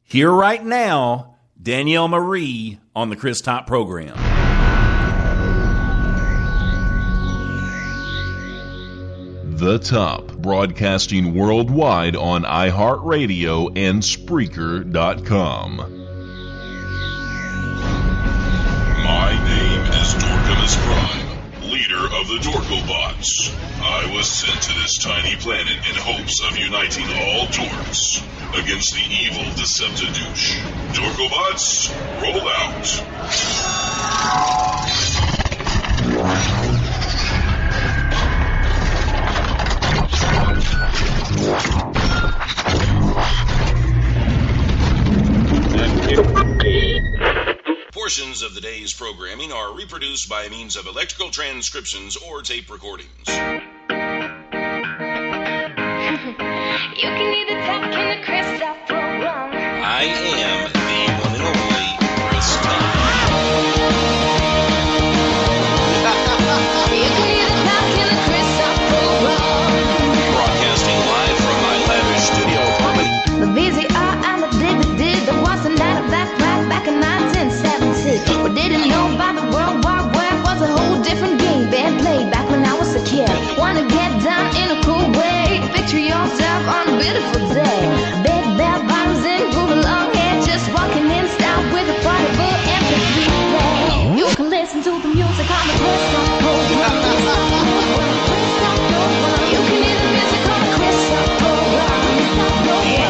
Here right now, Danielle Marie on the Chris Top program. The Top, broadcasting worldwide on iHeartRadio and Spreaker.com. My name is Dorkimus Prime, leader of the Dorkobots. I was sent to this tiny planet in hopes of uniting all dorks against the evil Deceptadouche. Dorkobots, roll out. Portions of the day's programming are reproduced by means of electrical transcriptions or tape recordings. You can hear the talk in the Chris Top program. I am the one and only Chris Top. You can hear the talk in the Chris Top program. Broadcasting live from my lavish studio apartment. The VCR and the DVD, there was a night of that crack back in 1970. We didn't know about the World War Web, was a whole different game being played back when I was a kid. Wanna get down in a cool way, picture yourself on a beautiful day. Big bell bottoms and groove along here, just walking in style with a portable MP3 play. You can listen to the music on the Chris Top program. You can hear the music on the Chris Top program. Play the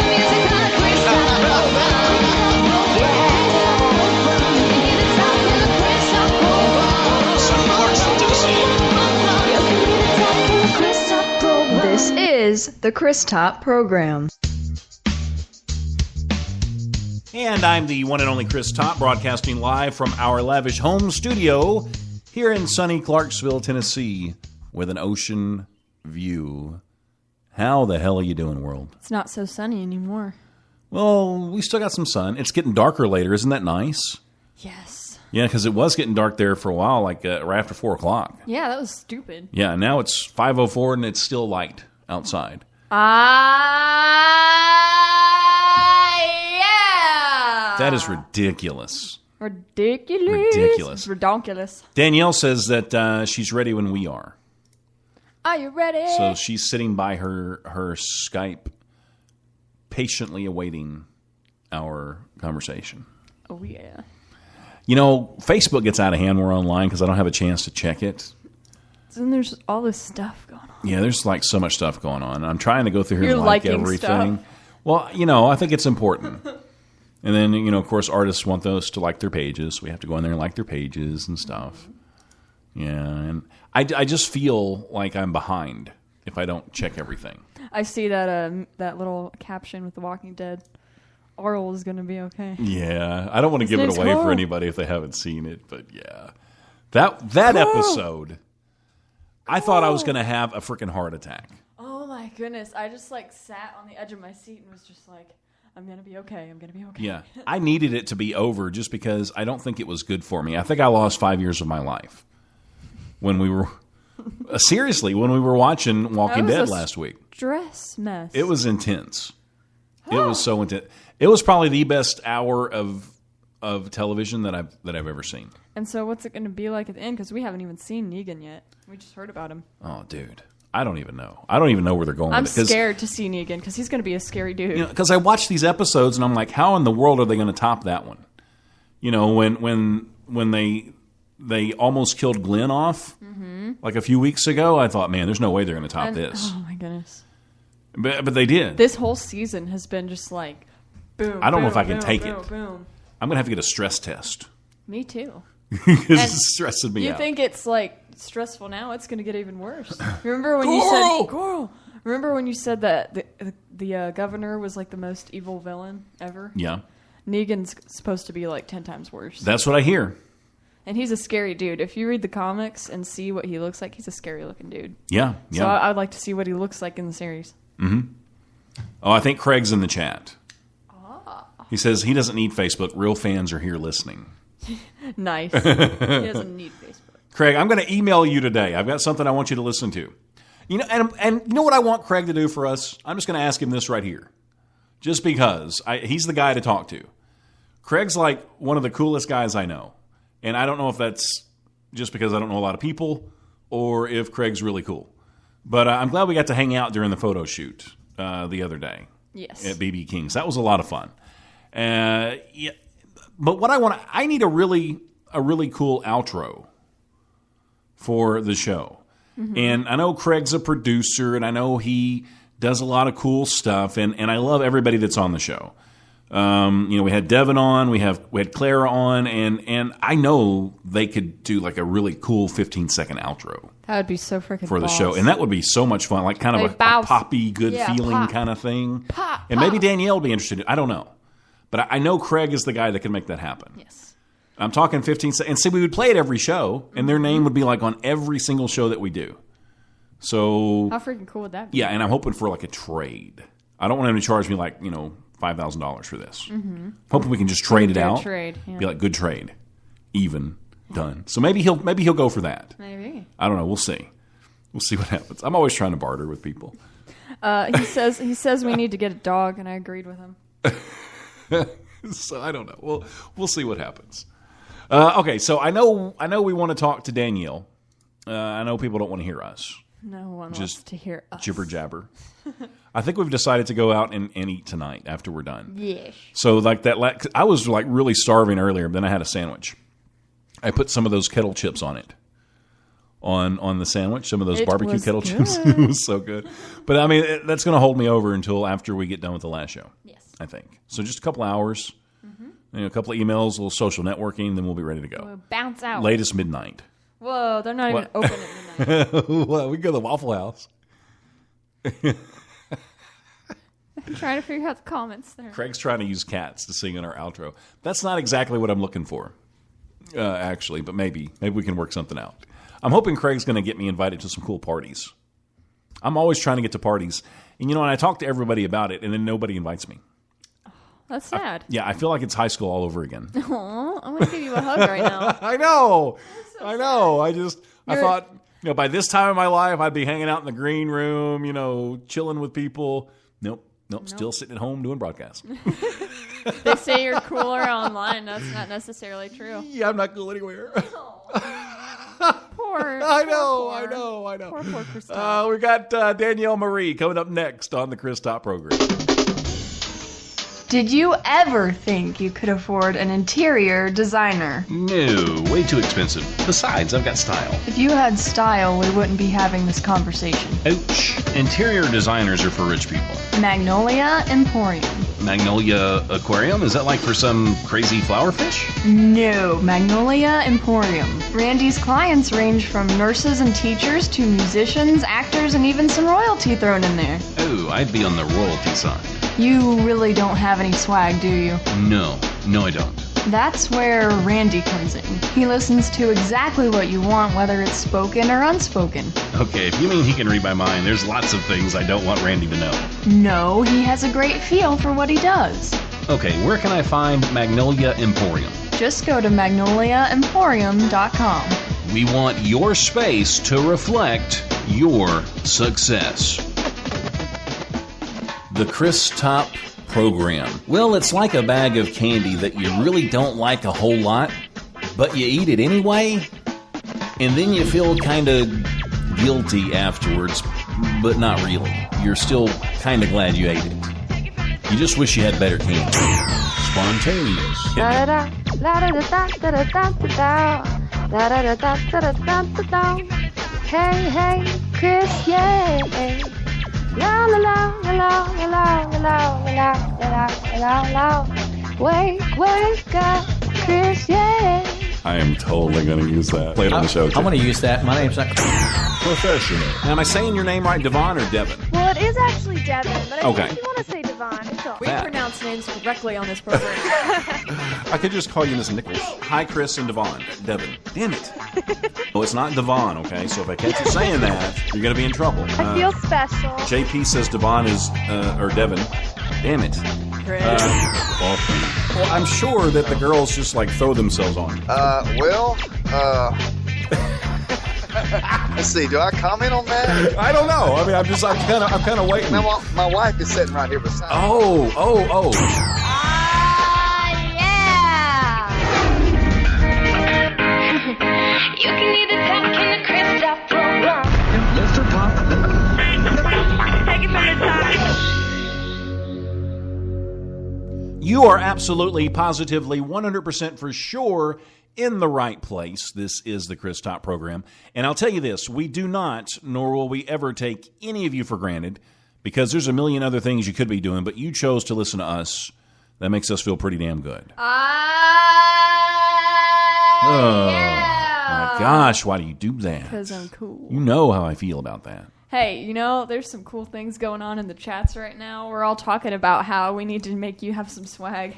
music on the Chris Top program. You can hear the talk in the Chris Top program. Some parts of Tennessee. You can hear the talk in the Chris Top program. This is the Chris Top program. And I'm the one and only Chris Top, broadcasting live from our lavish home studio here in sunny Clarksville, Tennessee, with an ocean view. How the hell are you doing, world? It's not so sunny anymore. Well, we still got some sun. It's getting darker later. Isn't that nice? Yes. Yeah, because it was getting dark there for a while, like right after 4 o'clock. Yeah, that was stupid. Yeah, now it's 5:04 and it's still light outside. Yeah. That is ridiculous. Ridiculous. Ridiculous. It's redonkulous. Danielle says that she's ready when we are. Are you ready? So she's sitting by her Skype, patiently awaiting our conversation. Oh, yeah. You know, Facebook gets out of hand when we're online because I don't have a chance to check it. And there's all this stuff going on. Yeah, there's like so much stuff going on. I'm trying to go through here You're and like liking everything. stuff. Well, you know, I think it's important. And then, you know, of course, artists want those to like their pages. So we have to go in there and like their pages and stuff. Yeah, and I just feel like I'm behind if I don't check everything. I see that that little caption with The Walking Dead. Oral is going to be okay. Yeah, I don't want to give it name's away Carl. for anybody if they haven't seen it, but yeah. That episode, I thought I was going to have a freaking heart attack. Oh, my goodness. I just, like, sat on the edge of my seat and was just like, I'm going to be okay. I'm going to be okay. Yeah, I needed it to be over just because I don't think it was good for me. I think I lost 5 years of my life when we were, seriously, when we were watching Walking Dead last week. Stress mess. It was intense. It was so intense. It was probably the best hour of television that I've ever seen. And so what's it going to be like at the end? Because we haven't even seen Negan yet. We just heard about him. Oh, dude. I don't even know. I don't even know where they're going I'm with it. scared to see Negan because he's going to be a scary dude. You know, because I watch these episodes and I'm like, how in the world are they going to top that one? You know, when they almost killed Glenn off like a few weeks ago, I thought, man, there's no way they're going to top this. Oh, my goodness. But they did. This whole season has been just like, boom, I don't know boom, if I can boom, take boom, it. Boom. I'm going to have to get a stress test. Me too. Because it's stressing me You out. think it's like stressful now? It's going to get even worse. Remember when you said Coral? Remember when you said that the governor was like the most evil villain ever? Yeah. Negan's supposed to be like 10 times worse. That's what I hear. And he's a scary dude. If you read the comics and see what he looks like, he's a scary looking dude. Yeah. So I'd like to see what he looks like in the series. Mm-hmm. Oh, I think Craig's in the chat. He says he doesn't need Facebook. Real fans are here listening. Nice. He doesn't need Facebook. Craig, I'm going to email you today. I've got something I want you to listen to. You know, and you know what I want Craig to do for us? I'm just going to ask him this right here. just because he's the guy to talk to. Craig's like one of the coolest guys I know. And I don't know if that's just because I don't know a lot of people or if Craig's really cool. But I'm glad we got to hang out during the photo shoot the other day. Yes. At BB King's. That was a lot of fun. Yeah, but what I need a really cool outro for the show. Mm-hmm. And I know Craig's a producer, and I know he does a lot of cool stuff, and I love everybody that's on the show. We had Devin on, we had Clara on, and I know they could do like a really cool 15-second outro. That would be so freaking for the show, and that would be so much fun, like kind of a poppy, good feeling kind of thing. And maybe Danielle would be interested. I don't know, but I know Craig is the guy that can make that happen. Yes, I'm talking 15 seconds. And see, we would play it every show, and their name would be like on every single show that we do. So how freaking cool would that be? Yeah, and I'm hoping for like a trade. I don't want him to charge me like $5,000 for this. Mm-hmm. Hoping we can just trade it out. Trade, yeah. Be like good trade, even done. So maybe he'll go for that. Maybe. I don't know. We'll see. We'll see what happens. I'm always trying to barter with people. He says we need to get a dog, and I agreed with him. So I don't know. We'll see what happens. Okay, so I know we want to talk to Danielle. I know people don't want to hear us. No one wants to hear us. Jibber jabber. I think we've decided to go out and eat tonight after we're done. Yes. So like that, I was like really starving earlier, but then I had a sandwich. I put some of those kettle chips on it. On the sandwich, some of those barbecue kettle chips. It was so good. But I mean, that's going to hold me over until after we get done with the last show. Yes. I think. So just a couple hours, a couple of emails, a little social networking, then we'll be ready to go. We'll bounce out. Latest midnight. Whoa, they're not even open at midnight. Well, we can go to the Waffle House. I'm trying to figure out the comments there. Craig's trying to use cats to sing in our outro. That's not exactly what I'm looking for, actually, but maybe we can work something out. I'm hoping Craig's going to get me invited to some cool parties. I'm always trying to get to parties. And, and I talk to everybody about it, and then nobody invites me. That's sad. I feel like it's high school all over again. Aw, I want to give you a hug right now. I know. I know. I thought, by this time in my life, I'd be hanging out in the green room, chilling with people. Nope. Still sitting at home doing broadcasts. They say you're cooler online. That's not necessarily true. Yeah, I'm not cool anywhere. Poor. I know. Poor Christoph. We got Danielle Marie coming up next on the Chris Top program. Did you ever think you could afford an interior designer? No, way too expensive. Besides, I've got style. If you had style, we wouldn't be having this conversation. Ouch. Interior designers are for rich people. Magnolia Emporium. Magnolia Aquarium? Is that like for some crazy flower fish? No, Magnolia Emporium. Randy's clients range from nurses and teachers to musicians, actors, and even some royalty thrown in there. Oh, I'd be on the royalty side. You really don't have any swag, do you? No, I don't. That's where Randy comes in. He listens to exactly what you want, whether it's spoken or unspoken. Okay, if you mean he can read my mind, there's lots of things I don't want Randy to know. No, he has a great feel for what he does. Okay, where can I find Magnolia Emporium? Just go to magnoliaemporium.com. We want your space to reflect your success. The Chris Top program. Well, it's like a bag of candy that you really don't like a whole lot, but you eat it anyway, and then you feel kind of guilty afterwards, but not really. You're still kind of glad you ate it. You just wish you had better candy. Spontaneous. Hey, Chris, yeah. La la la la la la la la la la la. Wake up, Chris, yeah. I am totally going to use that. Play it on the show. I'm going to use that. My name's not Professional. Am I saying your name right, Devon or Devin? Well, it is actually Devin, but Okay. if you want to say Devon, it's all We right. pronounce names correctly on this program. I could just call you Miss Nichols. Hi, Chris and Devon. Devin. Damn it. No, it's not Devon, okay? So if I catch you saying that, you're going to be in trouble. I feel special. JP says Devon is, or Devin. Damn it. Well, I'm sure that the girls just like throw themselves on. Let's see. Do I comment on that? I don't know. I mean, I'm kind of waiting. Now, my wife is sitting right here beside me. Oh. You can either talk in the crystal program. Lift or pop. Take it from the top. You are absolutely, positively, 100% for sure in the right place. This is the Chris Top program. And I'll tell you this, we do not, nor will we ever take any of you for granted, because there's a million other things you could be doing, but you chose to listen to us. That makes us feel pretty damn good. My gosh, why do you do that? Because I'm cool. You know how I feel about that. Hey, there's some cool things going on in the chats right now. We're all talking about how we need to make you have some swag.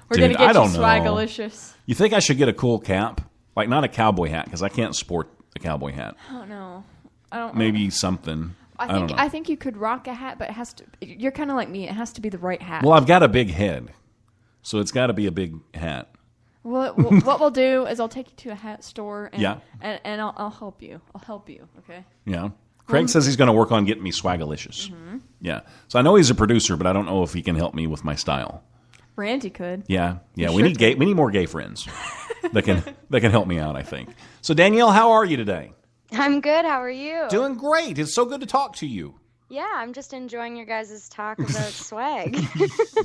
We're going to get you swagalicious. You think I should get a cool cap? Like, not a cowboy hat, because I can't sport a cowboy hat. I don't know. I don't Maybe something. I think you could rock a hat, but it has to. You're kind of like me. It has to be the right hat. Well, I've got a big head, so it's got to be a big hat. What we'll do is I'll take you to a hat store and I'll help you. I'll help you, okay? Yeah. Craig says he's going to work on getting me swagalicious. Mm-hmm. Yeah. So I know he's a producer, but I don't know if he can help me with my style. Randy could. Yeah. We need more gay friends that can help me out, I think. So Danielle, how are you today? I'm good. How are you? Doing great. It's so good to talk to you. Yeah, I'm just enjoying your guys' talk about swag.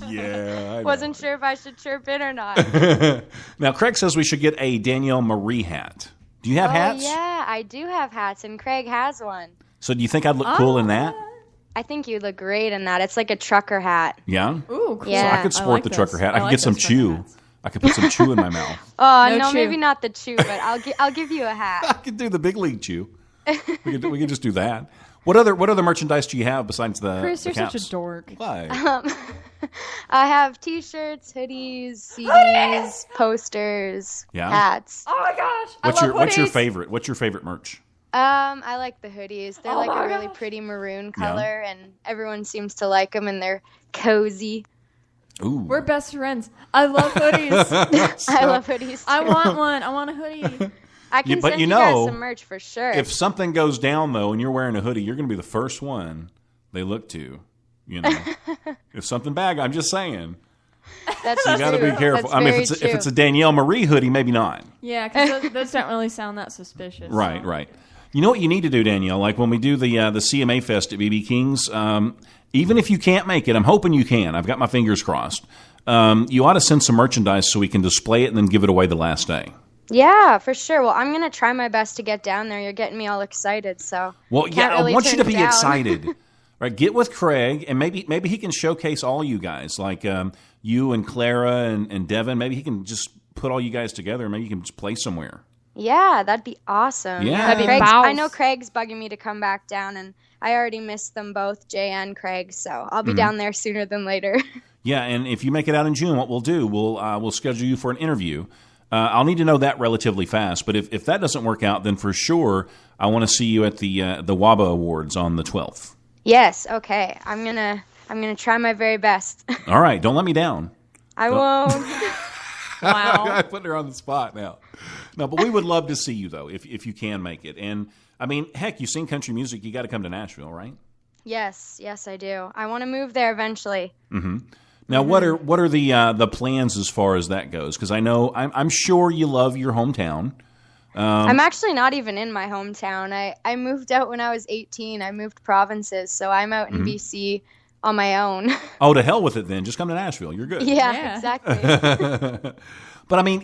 Yeah. I Wasn't sure if I should chirp in or not. Now, Craig says we should get a Danielle Marie hat. Do you have hats? Yeah, I do have hats, and Craig has one. So do you think I'd look cool in that? I think you look great in that. It's like a trucker hat. Yeah? Ooh, cool. Yeah. So I could sport the trucker hat. I could get some chew. I could put some chew in my mouth. Oh, no, maybe not the chew, but I'll give you a hat. I could do the big league chew. We could just do that. What other merchandise do you have besides the Chris, you're caps? such a dork. Why? I have T-shirts, hoodies, CDs, posters, hats. Oh my gosh! What's your favorite? What's your favorite merch? I like the hoodies. They're like a really pretty maroon color, and everyone seems to like them, and they're cozy. Ooh. We're best friends. I love hoodies. I love hoodies. I want one. I want a hoodie. I can send you guys some merch for sure. If something goes down, though, and you're wearing a hoodie, you're going to be the first one they look to. If something bad, I'm just saying. That's you got to be careful. That's I mean, if it's a Danielle Marie hoodie, maybe not. Yeah, because those don't really sound that suspicious. Right, right. You know what you need to do, Danielle? Like when we do the CMA Fest at BB King's, even if you can't make it, I'm hoping you can. I've got my fingers crossed. You ought to send some merchandise so we can display it and then give it away the last day. Yeah, for sure. Well, I'm going to try my best to get down there. You're getting me all excited, so I want you to be excited. Right, get with Craig, and maybe he can showcase all you guys, like you and Clara and Devin. Maybe he can just put all you guys together, and maybe you can just play somewhere. Yeah, that'd be awesome. Yeah. I know Craig's bugging me to come back down, and I already missed them both, Jay and Craig, so I'll be down there sooner than later. Yeah, and if you make it out in June, what we'll do, we'll schedule you for an interview. I'll need to know that relatively fast, but if that doesn't work out, then for sure I want to see you at the WABA Awards on the 12th. Yes, okay. I'm gonna try my very best. All right, don't let me down. I won't. Wow. I put her on the spot now. No, but we would love to see you though, if you can make it. And I mean, heck, you sing country music, you got to come to Nashville, right? Yes, I do. I want to move there eventually. Mm-hmm. Now, what are the plans as far as that goes? Because I know I'm sure you love your hometown. I'm actually not even in my hometown. I moved out when I was 18. I moved provinces, so I'm out in BC on my own. Oh, to hell with it then. Just come to Nashville. You're good. Yeah. Exactly. But I mean,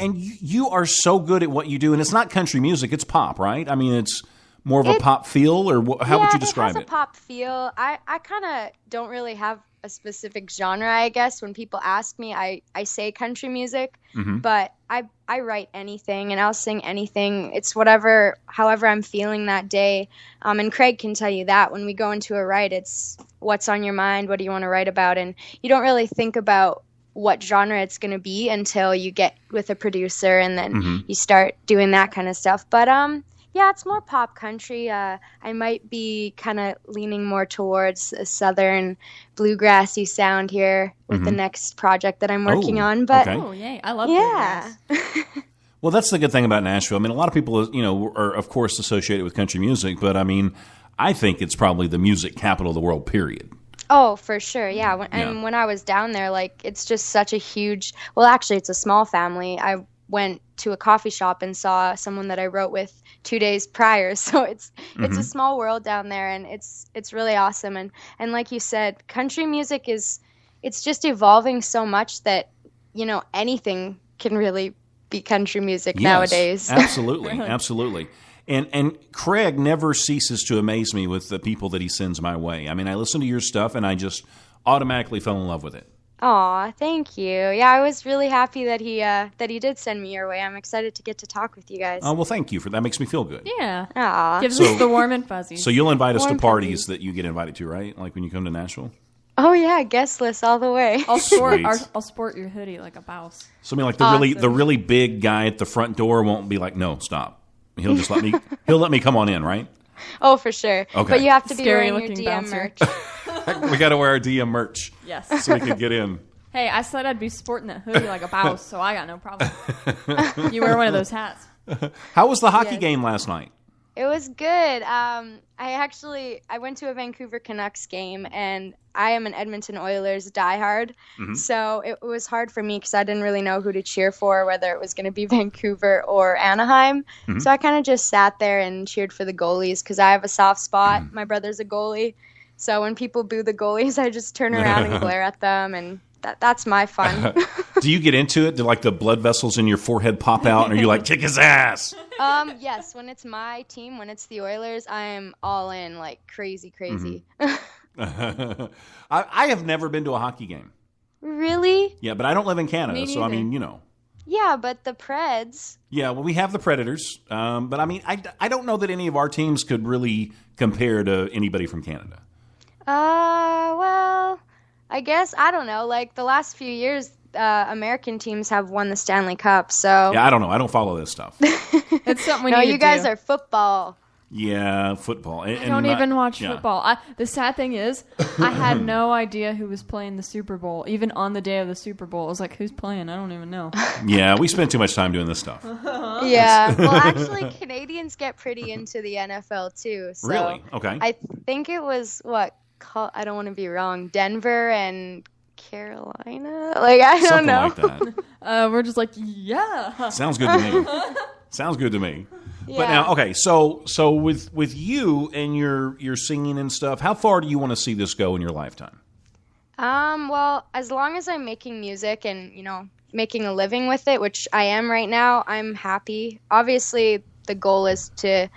and you are so good at what you do, and it's not country music, it's pop, right? I mean, it's more of a pop feel, or how would you describe it? It has a pop feel. I kind of don't really have a specific genre, I guess. When people ask me, I say country music, but I write anything and I'll sing anything. It's however I'm feeling that day. And Craig can tell you that when we go into a write, it's what's on your mind, what do you want to write about, and you don't really think about what genre it's going to be until you get with a producer and then you start doing that kind of stuff. But yeah, it's more pop country. I might be kind of leaning more towards a southern bluegrassy sound here with the next project that I'm working on. But oh, yay. I love bluegrass. Well, that's the good thing about Nashville. I mean, a lot of people, are of course associated with country music, but I mean, I think it's probably the music capital of the world, period. Oh, for sure. Yeah. When I was down there, like, it's just such a huge, well, actually, it's a small family. I went to a coffee shop and saw someone that I wrote with 2 days prior. So it's a small world down there, and it's really awesome. And like you said, country music it's just evolving so much that, anything can really be country music nowadays. Absolutely. Absolutely. And Craig never ceases to amaze me with the people that he sends my way. I mean, I listen to your stuff, and I just automatically fell in love with it. Aw, thank you. Yeah, I was really happy that he did send me your way. I'm excited to get to talk with you guys. Oh, well, thank you for that. Makes me feel good. Yeah. Aw. Gives us the warm and fuzzies. So you'll invite us to Warm parties fuzzies. that you get invited to, right? Like when you come to Nashville? Oh yeah, guest list all the way. I'll Sweet. sport your hoodie like a boss. So I mean, like Awesome. the really big guy at the front door won't be like, no, stop. He'll just he'll let me come on in, right? Oh, for sure. Okay. But you have to be Scary wearing your looking DM bouncer. merch. We got to wear our DM merch Yes. so we can get in. Hey, I said I'd be sporting that hoodie like a boss, so I got no problem. You wear one of those hats. How was the hockey Yes. game last night? It was good. I went to a Vancouver Canucks game, and I am an Edmonton Oilers diehard. So it was hard for me because I didn't really know who to cheer for, whether it was going to be Vancouver or Anaheim. So I kind of just sat there and cheered for the goalies because I have a soft spot. My brother's a goalie. So when people boo the goalies, I just turn around and glare at them, and that's my fun. Do you get into it? Do like the blood vessels in your forehead pop out, and are you like, kick his ass? Yes, when it's my team, when it's the Oilers, I am all in, like crazy. I have never been to a hockey game. Really? Yeah, but I don't live in Canada, Me so I neither. mean, Yeah, but the Preds. Yeah, well, we have the Predators, but I mean, I don't know that any of our teams could really compare to anybody from Canada. Well, I guess, I don't know. Like, the last few years, American teams have won the Stanley Cup, so. Yeah, I don't know. I don't follow this stuff. It's something we No, need you to guys do. are football. Yeah, football. I don't even watch yeah. football. The sad thing is, I had no idea who was playing the Super Bowl. Even on the day of the Super Bowl, I was like, who's playing? I don't even know. Yeah, we spend too much time doing this stuff. Yeah. Well, actually, Canadians get pretty into the NFL, too. So Really? Okay. I think it was, I don't want to be wrong, Denver and Carolina? Like, I don't Something know. like that. We're just like, yeah. Sounds good to me. Sounds good to me. But Yeah. now, okay, so with you and your singing and stuff, how far do you want to see this go in your lifetime? Well, as long as I'm making music and, making a living with it, which I am right now, I'm happy. Obviously, the goal is to,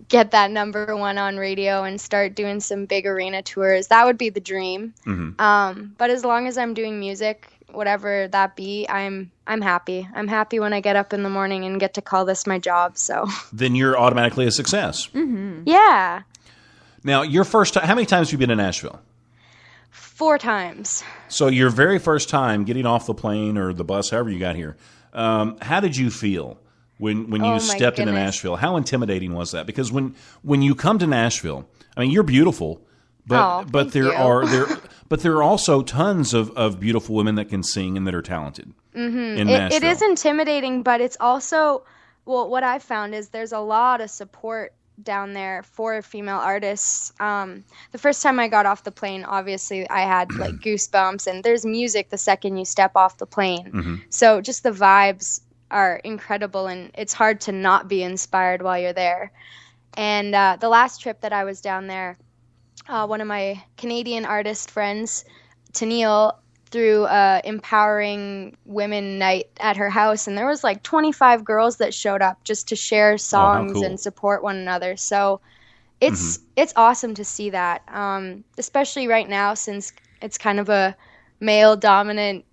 get that number one on radio and start doing some big arena tours. That would be the dream. But as long as I'm doing music, whatever that be, I'm happy. I'm happy when I get up in the morning and get to call this my job. So Then you're automatically a success. yeah, Now, your first time, how many times have you been to Nashville? 4 times. So your very first time getting off the plane or the bus, however you got here, how did you feel when you Oh, my stepped into goodness. Nashville? How intimidating was that? Because when you come to Nashville, I mean, you're beautiful, but thank there you. are also tons of beautiful women that can sing and that are talented in Nashville. It is intimidating, but it's also, what I found is there's a lot of support down there for female artists. The first time I got off the plane, obviously I had like goosebumps, and there's music the second you step off the plane. So just the vibes are incredible, and it's hard to not be inspired while you're there. And the last trip that I was down there, one of my Canadian artist friends, Tenille, threw Empowering Women Night at her house, and there was like 25 girls that showed up just to share songs cool. and support one another. So it's awesome to see that, especially right now since it's kind of a male dominant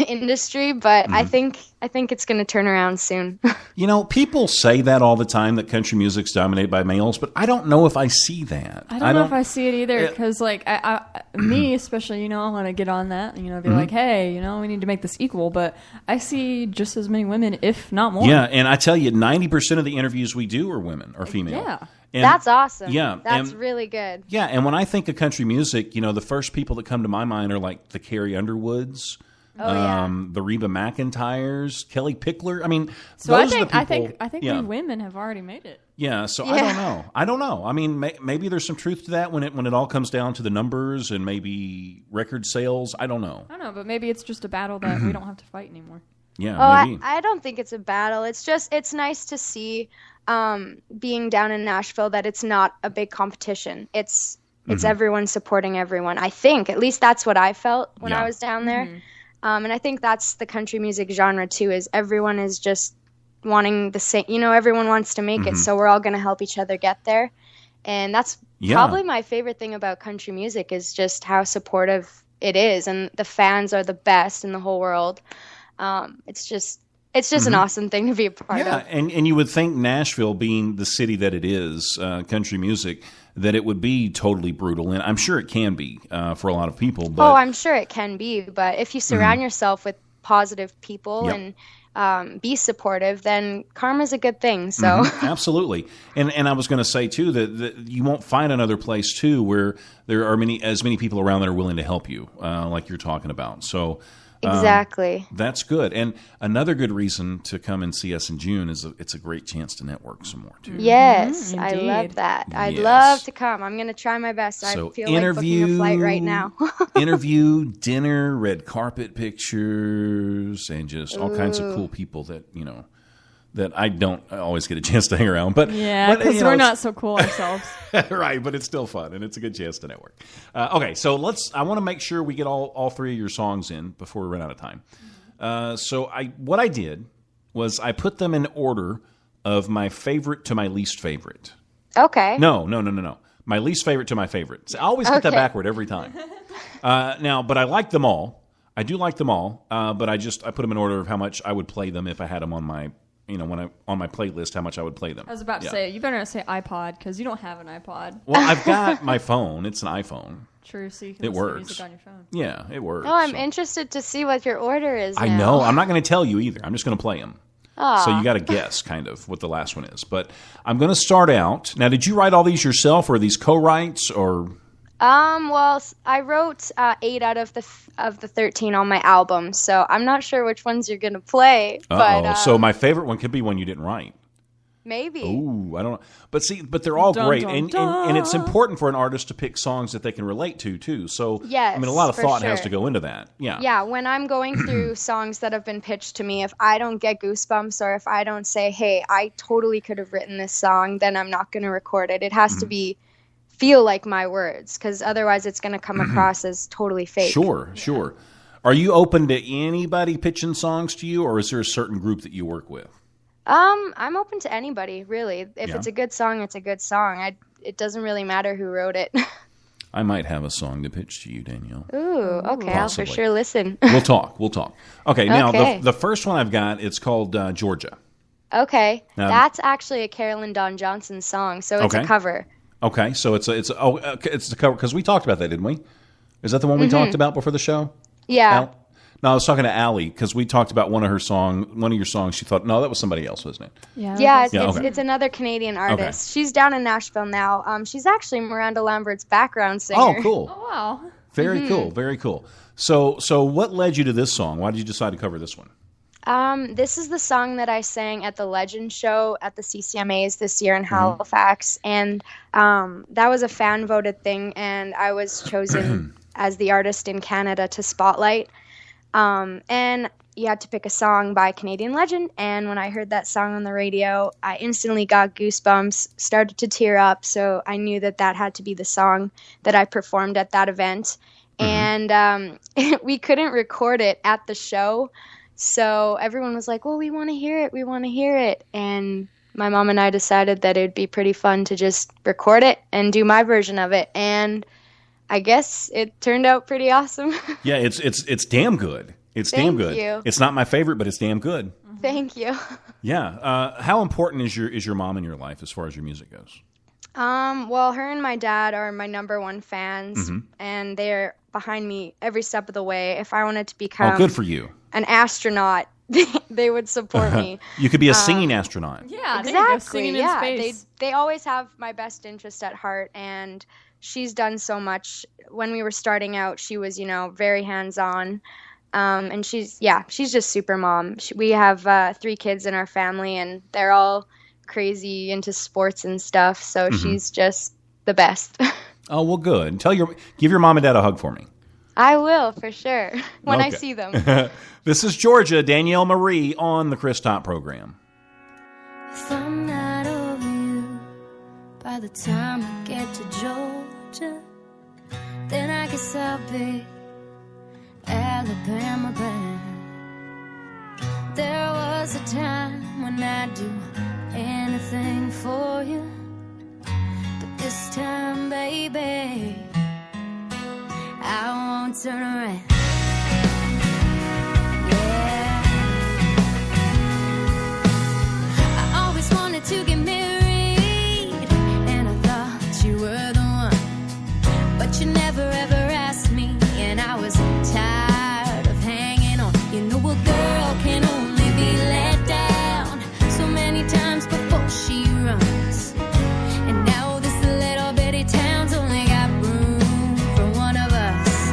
industry, but I think it's going to turn around soon. People say that all the time, that country music's dominated by males, but I don't know if I see that. I don't know if I see it either, because like me especially, I want to get on that, be like, hey, we need to make this equal, but I see just as many women, if not more. Yeah, and I tell you, 90% of the interviews we do are women or female. Yeah. And That's awesome. Yeah, That's and- really good. Yeah, and when I think of country music, the first people that come to my mind are like the Carrie Underwoods, The Reba McEntires, Kelly Pickler. I mean, So those I are the think people. I think yeah. we women have already made it. Yeah, so I don't know. I mean, maybe there's some truth to that when it all comes down to the numbers and maybe record sales. I don't know. I don't know, but maybe it's just a battle that we don't have to fight anymore. Yeah, maybe. I don't think it's a battle. It's nice to see being down in Nashville that it's not a big competition. It's everyone supporting everyone. I think at least that's what I felt when I was down there. And I think that's the country music genre too, is everyone is just wanting the same, everyone wants to make it, so we're all going to help each other get there. And that's probably my favorite thing about country music is just how supportive it is, and the fans are the best in the whole world. It's just an awesome thing to be a part of. Yeah, and you would think Nashville, being the city that it is, country music, that it would be totally brutal, and I'm sure it can be for a lot of people. But I'm sure it can be, but if you surround yourself with positive people and be supportive, then karma's a good thing. So absolutely, and I was going to say too that you won't find another place too where there are as many people around that are willing to help you, like you're talking about. So. Exactly. That's good. And another good reason to come and see us in June is it's a great chance to network some more, too. Yes, I love that. I'd love to come. I'm going to try my best. So I feel like booking a flight right now. Interview, dinner, red carpet pictures, and just all kinds of cool people that, that I don't always get a chance to hang around. But because we're not so cool ourselves. Right, but it's still fun, and it's a good chance to network. Okay, so I want to make sure we get all three of your songs in before we run out of time. So what I did was I put them in order of my favorite to my least favorite. Okay. No. My least favorite to my favorite. So I always get that backward every time. But I like them all. I do like them all, but I put them in order of how much I would play them if I had them on my on my playlist, how much I would play them. I was about to say, you better not say iPod, because you don't have an iPod. Well, I've got my phone. It's an iPhone. True, so you can listen to music on your phone. Yeah, it works. Oh, I'm interested to see what your order is I now. know. I'm not going to tell you either. I'm just going to play them. Aww. So you got to guess, kind of, what the last one is. But I'm going to start out. Now, did you write all these yourself, or are these co-writes, or... Well, I wrote 8 out of the 13 on my album, so I'm not sure which ones you're gonna play. But so my favorite one could be one you didn't write. Maybe. Ooh, I don't know. But they're all great, and it's important for an artist to pick songs that they can relate to too. So yes, I mean, a lot of thought has to go into that. Yeah. Yeah. When I'm going through songs that have been pitched to me, if I don't get goosebumps or if I don't say, "Hey, I totally could have written this song," then I'm not gonna record it. It has to feel like my words, because otherwise it's going to come across as totally fake. Sure. Are you open to anybody pitching songs to you, or is there a certain group that you work with? I'm open to anybody, really. If it's a good song, it's a good song. It doesn't really matter who wrote it. I might have a song to pitch to you, Danielle. Ooh, okay. Possibly. I'll for sure listen. We'll talk. Okay, now the first one I've got, it's called Georgia. Okay. That's actually a Carolyn Dawn Johnson song, so it's a cover. Okay, so it's the cover, because we talked about that, didn't we? Is that the one we talked about before the show? Yeah. No, I was talking to Allie, because we talked about one of your songs. She thought, no, that was somebody else, wasn't it? Yeah. It's another Canadian artist. Okay. She's down in Nashville now. She's actually Miranda Lambert's background singer. Oh, cool. Oh, wow. Very cool. Very cool. So what led you to this song? Why did you decide to cover this one? This is the song that I sang at the Legend show at the CCMAs this year in Halifax, and that was a fan voted thing, and I was chosen as the artist in Canada to spotlight. And you had to pick a song by Canadian Legend, and when I heard that song on the radio, I instantly got goosebumps, started to tear up, so I knew that had to be the song that I performed at that event. And we couldn't record it at the show. So everyone was like, well, we want to hear it. And my mom and I decided that it would be pretty fun to just record it and do my version of it. And I guess it turned out pretty awesome. Yeah, it's damn good. It's damn good. Thank you. It's not my favorite, but it's damn good. Thank you. Yeah. How important is your mom in your life as far as your music goes? Well, her and my dad are my number one fans, and they're behind me every step of the way. If I wanted to become good for you. An astronaut, they would support me. You could be a singing astronaut. Yeah, exactly. In space. They always have my best interest at heart, and she's done so much. When we were starting out, she was, very hands-on. And she's just super mom. We have 3 kids in our family, and they're all crazy into sports and stuff. So she's just the best. Oh, well, good. Give your mom and dad a hug for me. I will, for sure, when I see them. This is Georgia, Danielle Marie on the Chris Top program. If I'm not over you by the time I get to Georgia, then I guess I'll be Alabama bound. There was a time when I'd do anything for you, but this time, baby, I won't turn around. Yeah, I always wanted to get married, and I thought you were the one, but you never ever asked me, and I was tired of hanging on. You know a girl can only be let down so many times before she runs, and now this little bitty town's only got room for one of us.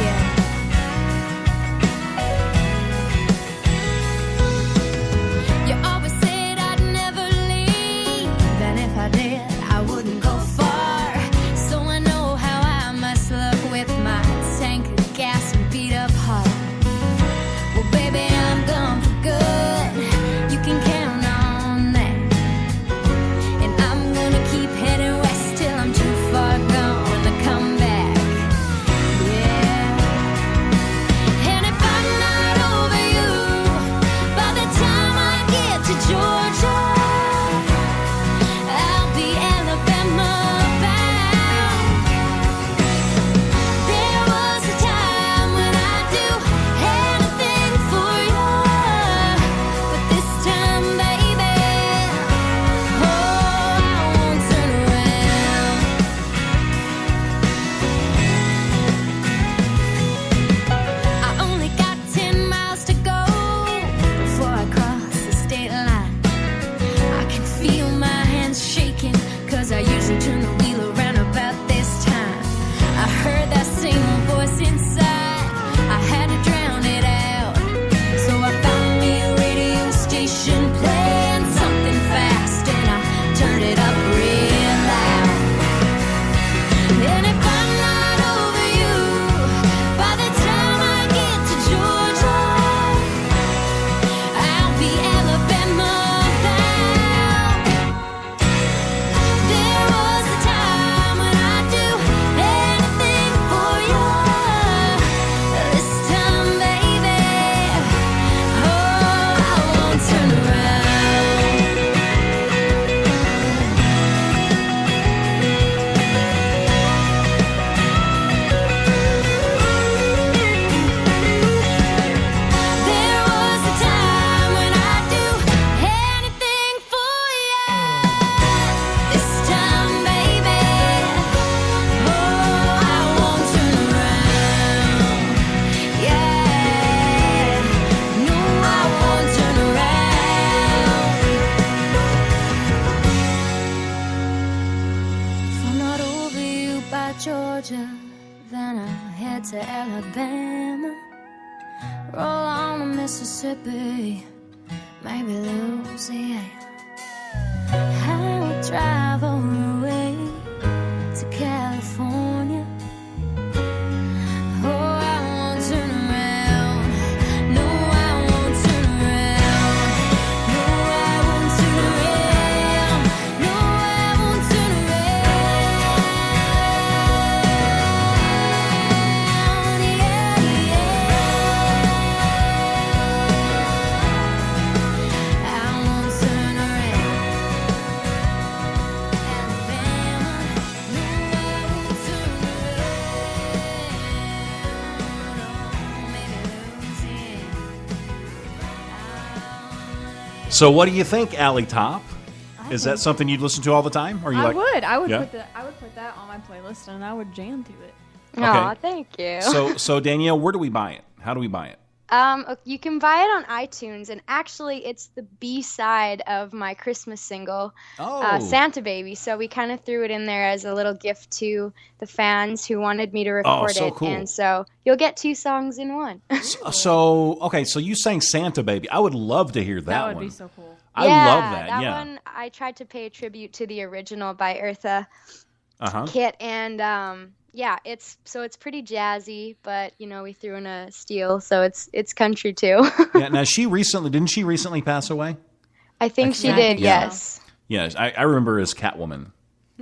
Yeah. You always said I'd never leave, and if I did, I wouldn't go far. So I know how I must look with my tank of gas and beat up heart. Well, baby, I'm gone for good. You can count on that. And I'm gonna keep heading west till I'm too far gone to come back. Yeah. And if I'm not over you by the time I get to Georgia, I'll be Alabama bound. There was a time when I'd do anything for you, but this time, baby, oh, I won't turn around. I only got 10 miles to go before I cross the state line. I can feel my hands shaking, 'cause I usually turn the wheel around about this time. I heard that same old voice inside. I had to drown it out. So I found me a radio station playing something fast, and I turned it up real loud. And if I'm not over you by the time I get to Georgia, I'll be Alabama bound. There was a time when I'd do anything for you. This time, baby, oh, I won't turn around. There was a time when I'd do anything for you. This time, baby, oh, I won't turn around. Yeah, no, I won't turn around. If I'm not over you by Georgia, then I'll head to Alabama. Roll on to Mississippi, maybe Louisiana. I'll drive all the way to California. Oh, I won't turn around. No, I won't turn around. No, I won't turn around. No, I won't turn around. Yeah, yeah. I won't turn around. Alabama. No, I won't turn around. No, maybe Louisiana. So what do you think, Allie Top? Is that something you'd listen to all the time? Or you I would. I would Yeah? put that on my playlist, and I would jam to it. Aw, thank you. So Danielle, where do we buy it? How do we buy it? You can buy it on iTunes, and actually, it's the B-side of my Christmas single, Santa Baby. So we kind of threw it in there as a little gift to the fans who wanted me to record it. Cool. And so you'll get 2 songs in one. So you sang Santa Baby. I would love to hear that one. That would be so cool. I love that. That yeah. one, I tried to pay a tribute to the original by Eartha Uh-huh. Kitt, and it's pretty jazzy, but we threw in a steel, so it's country too. Yeah. Now didn't she recently pass away? I think she did. Yeah. Yes. Yes, I remember her as Catwoman.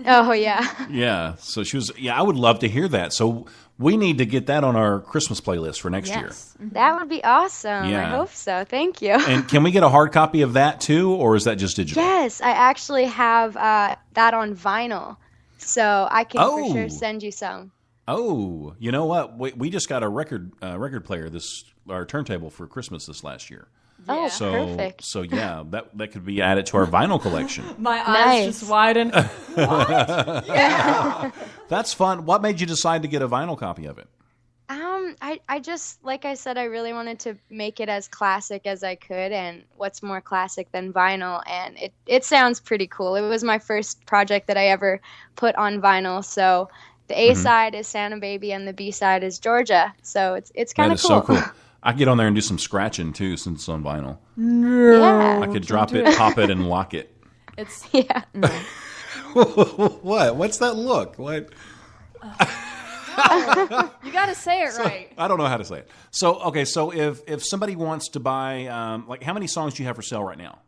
Oh yeah. Yeah. So she was. Yeah, I would love to hear that. So we need to get that on our Christmas playlist for next year. That would be awesome. Yeah. I hope so. Thank you. And can we get a hard copy of that too, or is that just digital? Yes, I actually have that on vinyl, so I can for sure send you some. Oh, you know what? We just got a record player our turntable for Christmas this last year. Oh, so, perfect. So yeah, that could be added to our vinyl collection. My eyes just widened. What? Yeah. That's fun. What made you decide to get a vinyl copy of it? I just, like I said, I really wanted to make it as classic as I could, and what's more classic than vinyl, and it sounds pretty cool. It was my first project that I ever put on vinyl, so the A side is Santa Baby and the B side is Georgia, so it's kind of cool. That is so cool. I could get on there and do some scratching too, since it's on vinyl. Yeah. I could drop it, pop it, and lock it. It's No. What? What's that look? What? You got to say it right. I don't know how to say it. So if somebody wants to buy, how many songs do you have for sale right now?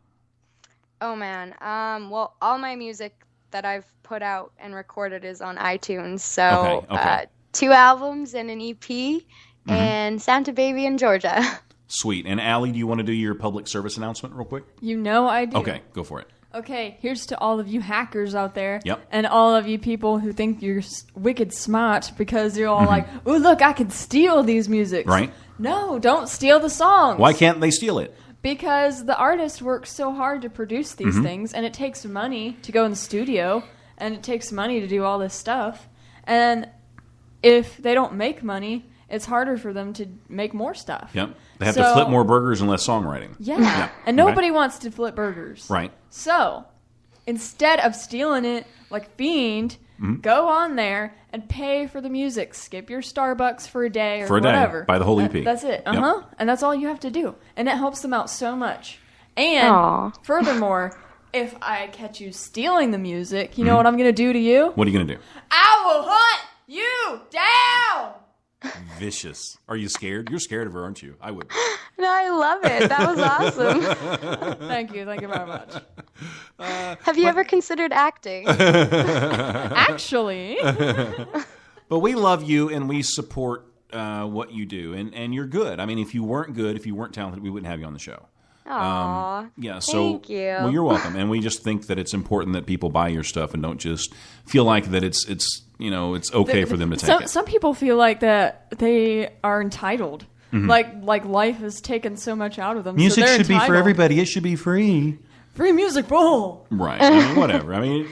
Oh man. Well, all my music that I've put out and recorded is on iTunes. So Okay. 2 albums and an EP, and Santa Baby in Georgia. Sweet. And Allie, do you want to do your public service announcement real quick? You know I do. Okay, go for it. Okay, here's to all of you hackers out there. Yep. And all of you people who think you're wicked smart because you're all like, oh, look, I can steal these musics. Right. No, don't steal the songs. Why can't they steal it? Because the artist works so hard to produce these things, and it takes money to go in the studio, and it takes money to do all this stuff. And if they don't make money, it's harder for them to make more stuff. Yep. They have to flip more burgers and less songwriting. Yeah. And nobody wants to flip burgers. Right. So, instead of stealing it like Fiend, go on there and pay for the music. Skip your Starbucks for a day or whatever. Buy the whole EP. That's it. And that's all you have to do. And it helps them out so much. And furthermore, if I catch you stealing the music, you know what I'm going to do to you? What are you going to do? I will hunt you down! Vicious. Are you scared? You're scared of her, aren't you? I would. No, I love it. That was awesome. Thank you. Thank you very much. Have you ever considered acting? Actually. But we love you and we support what you do. And you're good. I mean, if you weren't good, if you weren't talented, we wouldn't have you on the show. Aww. Yeah, so thank you. Well, you're welcome. And we just think that it's important that people buy your stuff and don't just feel like that it's okay for them to take it. Some people feel like that they are entitled. Like life has taken so much out of them. Music so should be for entitled. everybody. It should be free. Free music for all. Right. I mean, whatever. I mean,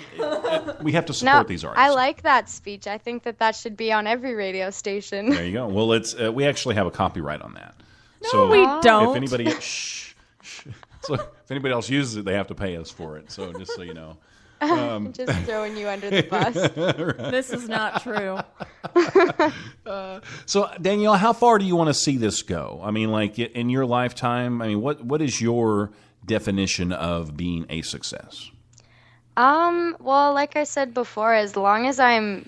we have to support these artists. I like that speech. I think that should be on every radio station. There you go. Well, we actually have a copyright on that. No, so we don't. If anybody so if anybody else uses it, they have to pay us for it. So just so you know. Just throwing you under the bus. Right. This is not true. So Danielle, how far do you want to see this go? I mean, like in your lifetime, I mean, what is your definition of being a success? Well, like I said before, as long as I'm,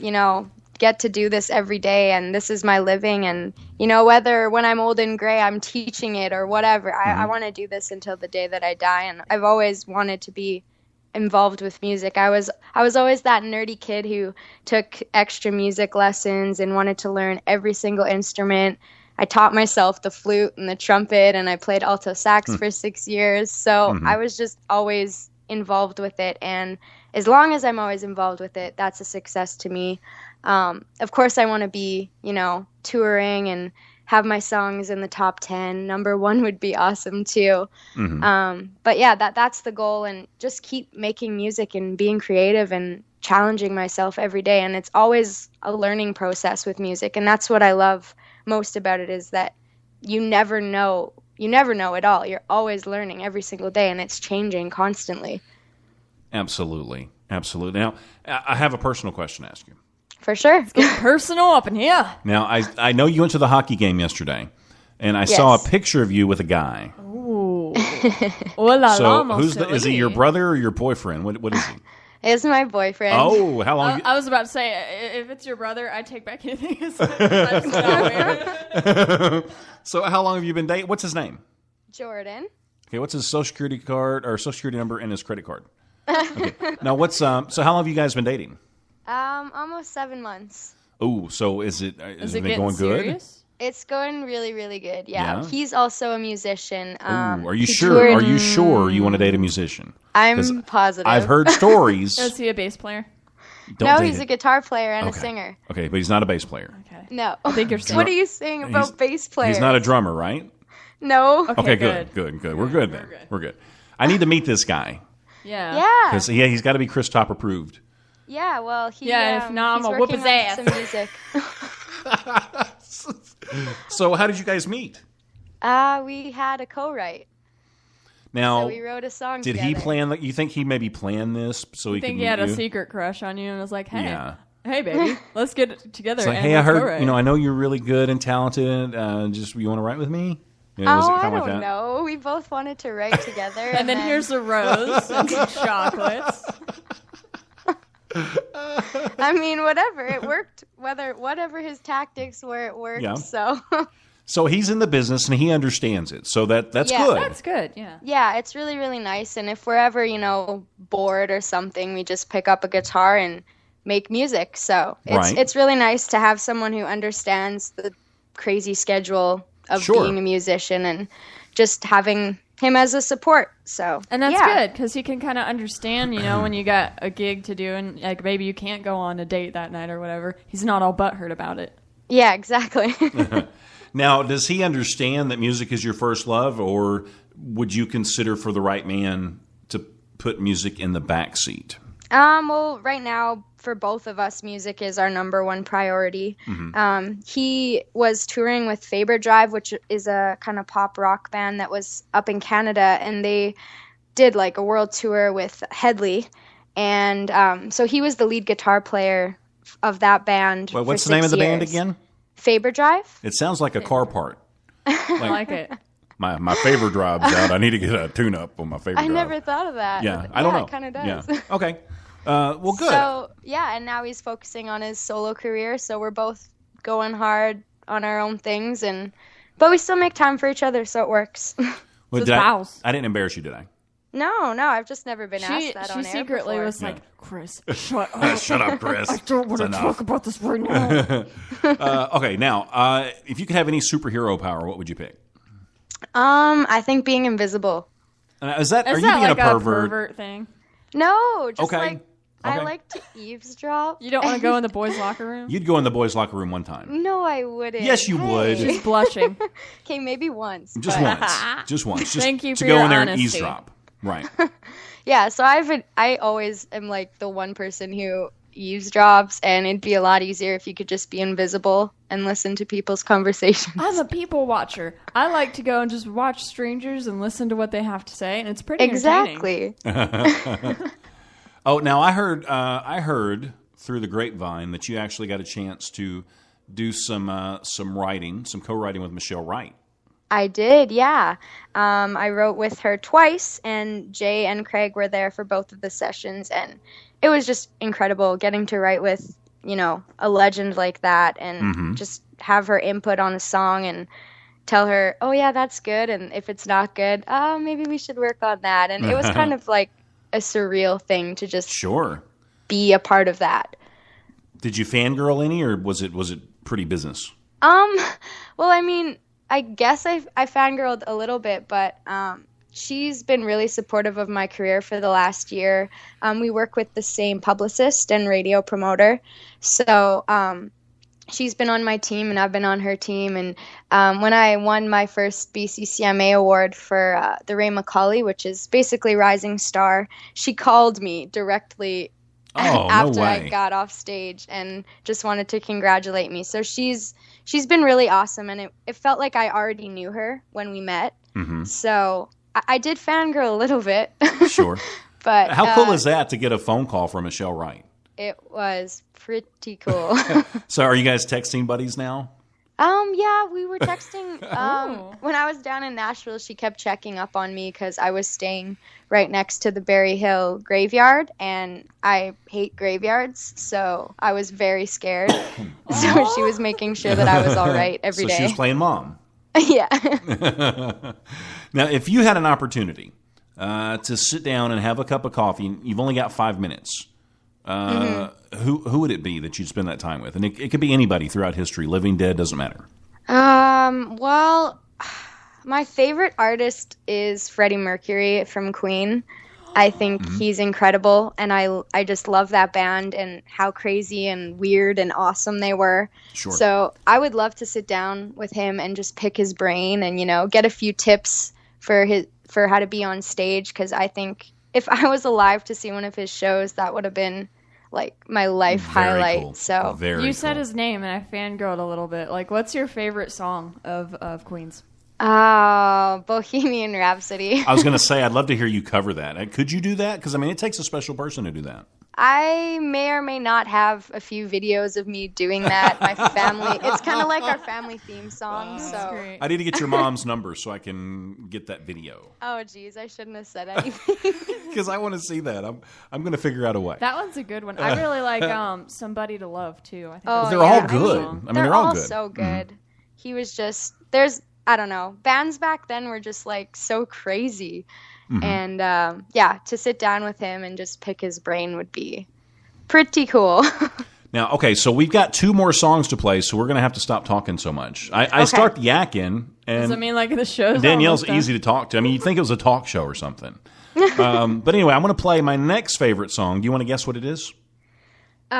get to do this every day and this is my living and, whether when I'm old and gray I'm teaching it or whatever, I want to do this until the day that I die. And I've always wanted to be involved with music. I was always that nerdy kid who took extra music lessons and wanted to learn every single instrument. I taught myself the flute and the trumpet, and I played alto sax for 6 years. So I was just always involved with it. And as long as I'm always involved with it, that's a success to me. Of course, I want to be, touring and have my songs in the top 10. Number 1 would be awesome too. But yeah, that's the goal, and just keep making music and being creative and challenging myself every day. And it's always a learning process with music. And that's what I love most about it, is that you never know. You never know at all. You're always learning every single day, and it's changing constantly. Absolutely. Absolutely. Now, I have a personal question to ask you. For sure. It's getting personal up in here. Now, I know you went to the hockey game yesterday, and I saw a picture of you with a guy. Ooh. Oh la So, la, is he your brother or your boyfriend? What is he? It's my boyfriend. Oh, how long? I was about to say, if it's your brother, I take back anything. I'm not married. So how long have you been dating? What's his name? Jordan. Okay, what's his social security card or social security number and his credit card? Okay. Now, so how long have you guys been dating? Almost 7 months. Oh, so is it been going serious? good? It's going really, really good. Yeah. He's also a musician. Are you sure? Are you sure you want to date a musician? I'm positive. I've heard stories. Is he a bass player? No, he's a guitar player and a singer. Okay, but he's not a bass player. Okay. No. I think you're saying. What are you saying about bass players? He's not a drummer, right? No. Okay, good. We're good then. We're good. I need to meet this guy. Yeah. Yeah. Because he's got to be Chris Top approved. Yeah, well, if not, I'm he's going to whoop his working on ass. some music. So how did you guys meet? We had a co-write. Now, So we wrote a song did together. he plan? You think he maybe planned this so he I think could he meet had you? a secret crush on you and was like, hey, Yeah. hey, baby, let's get it together. It's like, and hey, I let's heard, co-write. I know you're really good and talented. Just you want to write with me? Yeah, was it I kinda like don't that? know. We both wanted to write together. And then here's a rose and some chocolates. I mean, whatever. It worked. Whatever his tactics were, it worked. Yeah. So. So he's in the business and he understands it. So that's Yeah. good. That's good, yeah. Yeah, it's really, really nice. And if we're ever, bored or something, we just pick up a guitar and make music. So it's really nice to have someone who understands the crazy schedule of being a musician and just having him as a support. So And that's good because he can kind of understand, when you got a gig to do and like maybe you can't go on a date that night or whatever. He's not all butthurt about it. Yeah, exactly. Now, does he understand that music is your first love, or would you consider for the right man to put music in the back seat? Well, right now, for both of us, music is our number one priority. Mm-hmm. He was touring with Faber Drive, which is a kind of pop rock band that was up in Canada, and they did like a world tour with Headley. And so he was the lead guitar player of that band. Well, what's for the name 6 of the band years. again? Faber Drive. It sounds like a car part. I like it. My Faber Drive's out. I need to get a tune-up on my Faber Drive. I never thought of that. Yeah, I don't know. It kind of does. Yeah. Okay. Well, good. So, yeah, and now he's focusing on his solo career, so we're both going hard on our own things, but we still make time for each other, so it works. Well, I didn't embarrass you, did I? No, I've just never been asked that on air She secretly before. was like, Chris, shut up. Shut up, Chris. I don't want to talk about this right now. Okay, now, if you could have any superhero power, what would you pick? I think being invisible. Are you that being like a pervert? pervert thing? No, just Okay. I like to eavesdrop. You don't want to go in the boys' locker room? You'd go in the boys' locker room one time. No, I wouldn't. Yes, you would. She's blushing. Okay, maybe once. Just but- once. Just once. Just Thank you to for go your in there and honesty. eavesdrop. Right. Yeah, so I always am like the one person who eavesdrops, and it'd be a lot easier if you could just be invisible and listen to people's conversations. I'm a people watcher. I like to go and just watch strangers and listen to what they have to say, and it's pretty entertaining. Exactly. Oh, now I heard through the grapevine that you actually got a chance to do some writing, some co-writing with Michelle Wright. I did, yeah. I wrote with her twice, and Jay and Craig were there for both of the sessions, and it was just incredible getting to write with, a legend like that, and just have her input on a song and tell her, oh yeah, that's good, and if it's not good, maybe we should work on that. And it was kind of like a surreal thing to just be a part of that. Did you fangirl any, or was it pretty business? Well, I mean, I guess I fangirled a little bit, but she's been really supportive of my career for the last year. We work with the same publicist and radio promoter, so she's been on my team and I've been on her team. And when I won my first BCCMA award for the Ray McAuley, which is basically Rising Star, she called me directly after I got off stage and just wanted to congratulate me. So she's she's been really awesome, and it felt like I already knew her when we met. Mm-hmm. So I did fangirl a little bit. Sure. But how cool is that to get a phone call from Michelle Wright? It was pretty cool. So are you guys texting buddies now? Yeah, we were texting. When I was down in Nashville, she kept checking up on me because I was staying right next to the Berry Hill graveyard, and I hate graveyards, so I was very scared. So she was making sure that I was all right every day. So she was playing mom. Yeah. Now, if you had an opportunity to sit down and have a cup of coffee, you've only got 5 minutes. Who would it be that you'd spend that time with? And it could be anybody throughout history, living, dead, doesn't matter. Well, my favorite artist is Freddie Mercury from Queen. I think he's incredible, and I just love that band and how crazy and weird and awesome they were. Sure. So I would love to sit down with him and just pick his brain and, get a few tips for how to be on stage, because I think if I was alive to see one of his shows, that would have been like my life highlight. Cool. So you said his name and I fangirled a little bit. Like, what's your favorite song of Queen's? Bohemian Rhapsody. I was going to say, I'd love to hear you cover that. Could you do that? Because, it takes a special person to do that. I may or may not have a few videos of me doing that. My family, it's kind of like our family theme song. So Great. I need to get your mom's number so I can get that video. Oh, geez, I shouldn't have said anything. Because I want to see that. I'm going to figure out a way. That one's a good one. I really like Somebody to Love, too. I think they're all good. They're all good. So good. He was just, I don't know, bands back then were just like so crazy. And to sit down with him and just pick his brain would be pretty cool. Now, okay, so we've got 2 more songs to play, so we're going to have to stop talking so much. I start yakking, and does it mean like the show's Danielle's almost easy to talk to. You'd think it was a talk show or something. But anyway, I'm going to play my next favorite song. Do you want to guess what it is? Here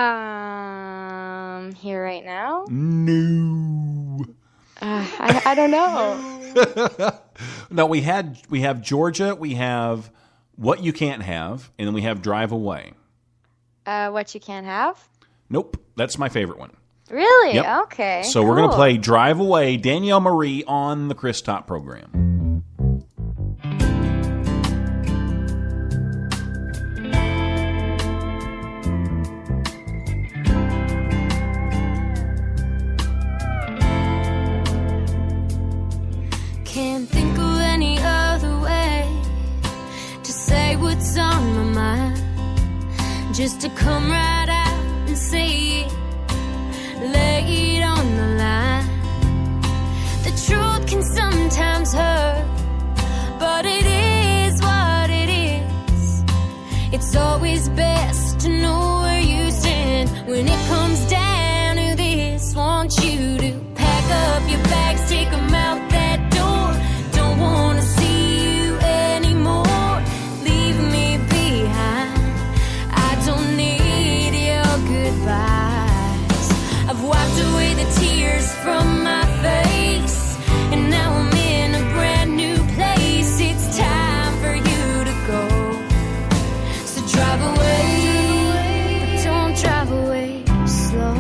right now? No. I don't know. No, we have Georgia, we have What You Can't Have, and then we have Drive Away. What You Can't Have? Nope, that's my favorite one. Really? Yep. Okay. So we're going to play Drive Away, Danielle Marie on the Chris Top program. Can't think of any other way to say what's on my mind. Just to come right out and say it, lay it on the line. The truth can sometimes hurt, but it is what it is. It's always best to know where you stand when it comes down to this. Want you to pack up your bags, take them out that door. Don't wanna see you anymore. Leave me behind. I don't need your goodbyes. I've wiped away the tears from my face, and now I'm in a brand new place. It's time for you to go. So drive away, but don't drive away slow.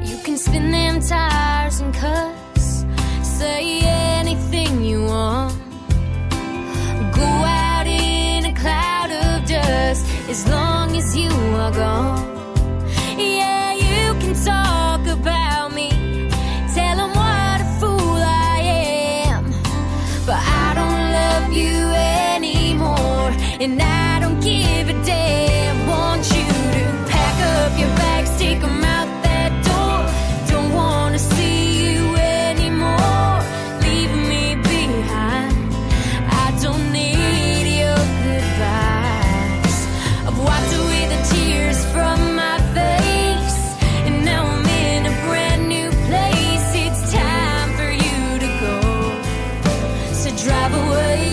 You can spin them tires and cuss, say anything you want. Go out in a cloud of dust as long as you are gone. Yeah, you can talk about me, tell them what a fool I am, but I don't love you anymore, and I don't give a damn. Want you to pack up your bags, take them out that door. Don't wanna see you anymore. Leave me behind. I don't need your goodbyes. I've wiped away the tears from my face, and now I'm in a brand new place. It's time for you to go. So drive away,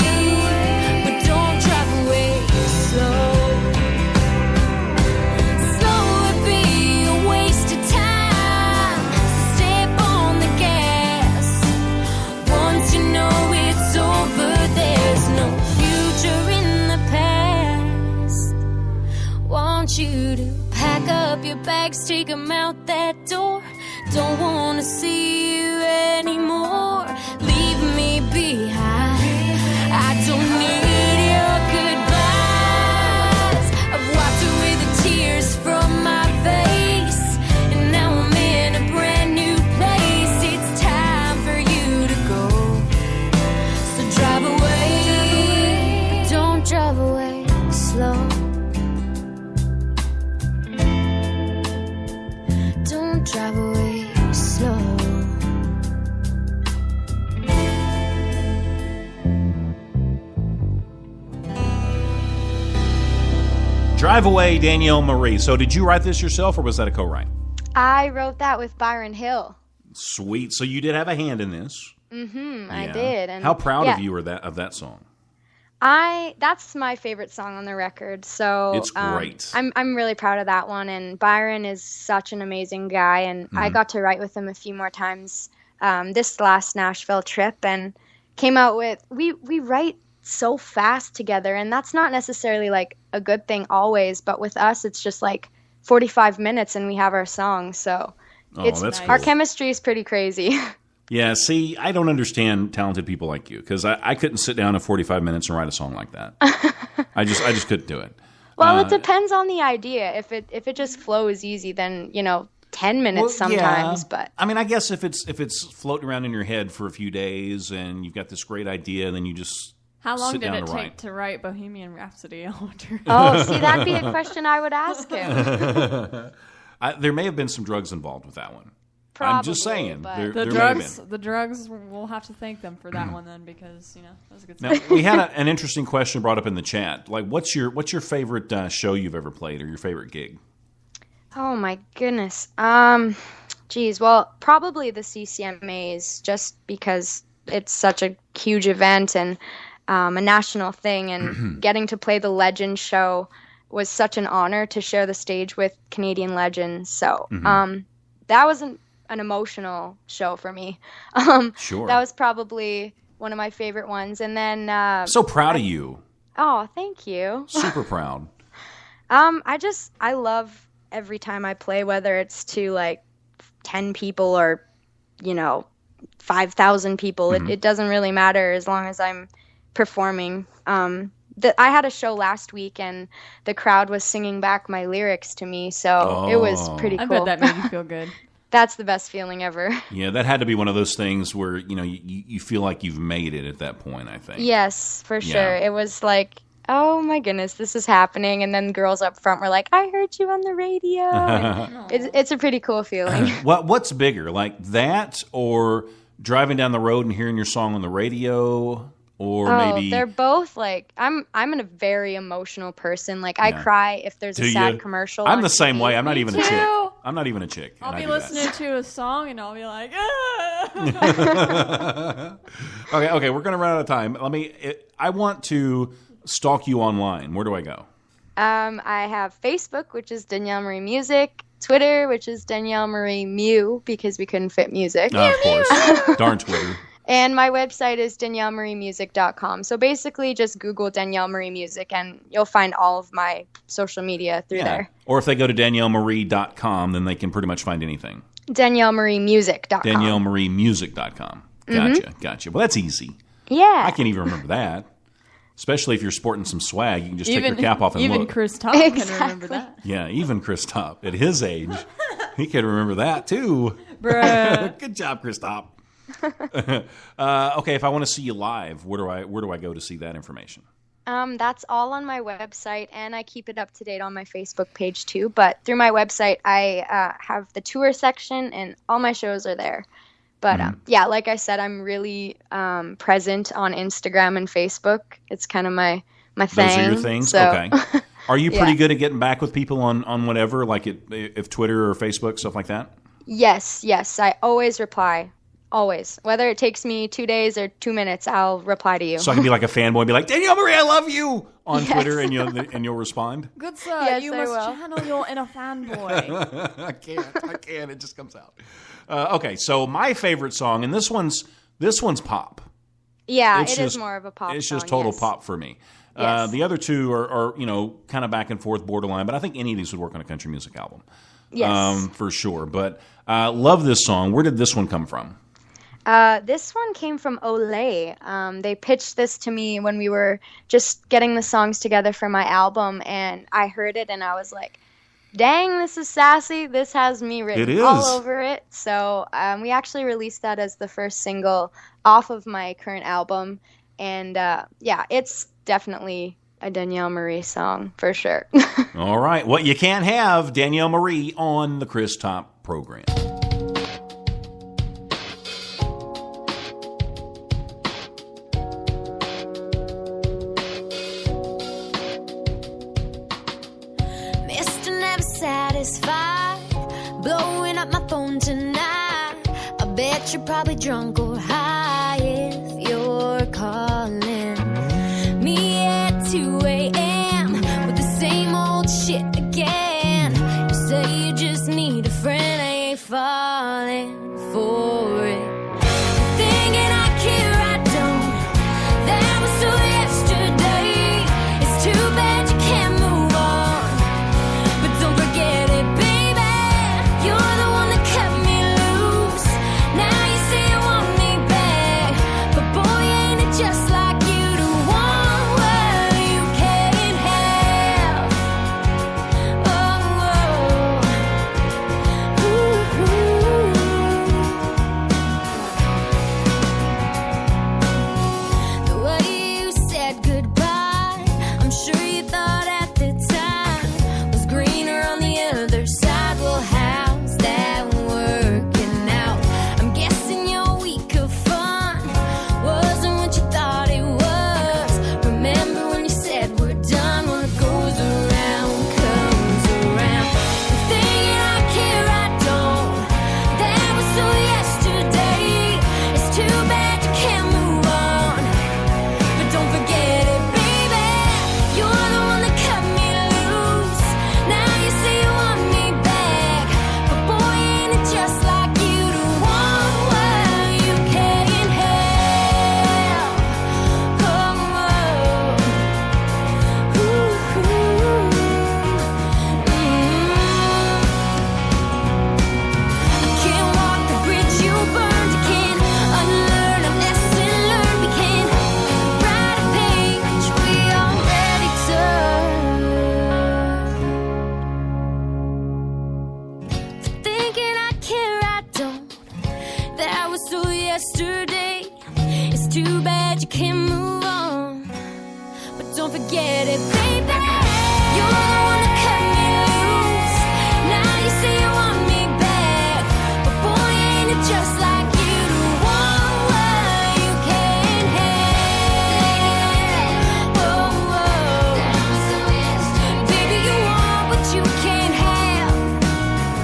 but don't drive away slow. Slow would be a waste of time. So step on the gas. Once you know it's over, bags, take 'em out that door. Don't wanna see you anymore. Leave me behind. I don't need your goodbyes. I've wiped away the tears from my face, and now I'm in a brand new place. It's time for you to go. So drive away, but don't drive away slow. Don't drive away slow. Drive Away, Danielle Marie. So did you write this yourself, or was that a co-write? I wrote that with Byron Hill. Sweet. So you did have a hand in this. I did. And how proud of you are of that song? That's my favorite song on the record. So it's great. I'm really proud of that one. And Byron is such an amazing guy, and I got to write with him a few more times this last Nashville trip, and came out with we write so fast together, and that's not necessarily like a good thing always, but with us it's just like 45 minutes and we have our song. So that's cool. Our chemistry is pretty crazy. Yeah, see, I don't understand talented people like you, because I couldn't sit down in 45 minutes and write a song like that. I just couldn't do it. Well, it depends on the idea. If it just flows easy, then 10 minutes sometimes. Yeah. But I mean, I guess if it's floating around in your head for a few days and you've got this great idea, then you just how long sit did down it to take write. to write Bohemian Rhapsody? I wonder. Oh, see, that'd be a question I would ask him. There may have been some drugs involved with that one. Probably, I'm just saying. The drugs, we'll have to thank them for that one then, because that was a good song. Now, we had an interesting question brought up in the chat. Like, what's your favorite show you've ever played, or your favorite gig? Oh my goodness. Geez. Well, probably the CCMAs, just because it's such a huge event and a national thing, and getting to play the Legend show was such an honor to share the stage with Canadian legends. So that was an emotional show for me. Sure. That was probably one of my favorite ones. And then so proud of you. Oh, thank you. Super proud. I love every time I play, whether it's to like 10 people or 5,000 people. It doesn't really matter as long as I'm performing. I had a show last week, and the crowd was singing back my lyrics to me, so it was pretty cool. I bet that made you feel good. That's the best feeling ever. Yeah, that had to be one of those things where you feel like you've made it at that point, I think. Yes, for sure. It was like, oh my goodness, this is happening. And then girls up front were like, I heard you on the radio. It's a pretty cool feeling. What's bigger, like that, or driving down the road and hearing your song on the radio? Or maybe they're both like I'm a very emotional person. Like I cry if there's a sad commercial. I'm the same way. I'm not even a chick. I'm not even a chick. I'll be listening to a song and I'll be like, Okay, we're gonna run out of time. I want to stalk you online. Where do I go? I have Facebook, which is Danielle Marie Music. Twitter, which is Danielle Marie Mew, because we couldn't fit music. Of course. Darn Twitter. And my website is DanielleMarieMusic.com. So basically just Google Danielle Marie Music and you'll find all of my social media through there. Or if they go to DanielleMarie.com, then they can pretty much find anything. DanielleMarieMusic.com. DanielleMarieMusic.com. Gotcha. Well, that's easy. Yeah. I can't even remember that. Especially if you're sporting some swag, you can just take your cap off and look. Even Chris Top can remember that. Yeah, even Chris Top. At his age, he can remember that too. Bruh. Good job, Chris Top. Okay, if I want to see you live, where do I go to see that information? That's all on my website, and I keep it up to date on my Facebook page too. But through my website, I have the tour section, and all my shows are there. But yeah, like I said, I'm really present on Instagram and Facebook. It's kind of my thing. Those are your things? So. Okay. Are you pretty good at getting back with people on whatever, like if Twitter or Facebook, stuff like that? Yes. I always reply. Always. Whether it takes me 2 days or 2 minutes, I'll reply to you. So I can be like a fanboy and be like, Danielle Marie, I love you on Twitter, and you'll respond? Good sir, yes, you must channel your inner fanboy. I can't. It just comes out. Okay, so my favorite song, and this one's pop. Yeah, it is more of a pop It's song, just total yes. pop for me. Yes. The other two are kind of back and forth, borderline, but I think any of these would work on a country music album. Yes. For sure. But love this song. Where did this one come from? This one came from Olay. They pitched this to me when we were just getting the songs together for my album, and I heard it and I was like, dang, this is sassy. This has me written all over it. So we actually released that as the first single off of my current album. And yeah, it's definitely a Danielle Marie song for sure. All right. What you can't have, Danielle Marie on the Chris Top program. Satisfied, blowing up my phone tonight. I bet you're probably drunk or high if you're calling me at 2 a.m. with the same old shit again. You say you just need a friend, I ain't falling for it. Thinking I care, I don't. That was so yesterday. It's too bad you can't move on. Don't forget it, baby. You're the one that cut me loose. Now you say you want me back, but boy, ain't it just like you to want what you can't have. The way you said goodbye, I'm sure you thought at the time was greener on the other side. Well, how's that working out? I'm guessing your week of fun wasn't what you thought it was. Remember when you said we're done? What goes around comes around. Thinking I care, I don't. That was so yesterday. It's too bad you can't move on, but don't forget it, baby. You're the one that cut me loose. Now you say you want me back, but boy, ain't it just like you to want what you can't have. I can't walk the bridge you burned. You can't unlearn a lesson learned. We can't write a page we already turned. Thinking I care, I don't. That was so yesterday. It's too bad you can't move on, but don't forget it, baby. You're the one that cut me loose. Now you say you want me back, but boy, ain't it just like you to want what you can't have. Baby, you want what you can't have.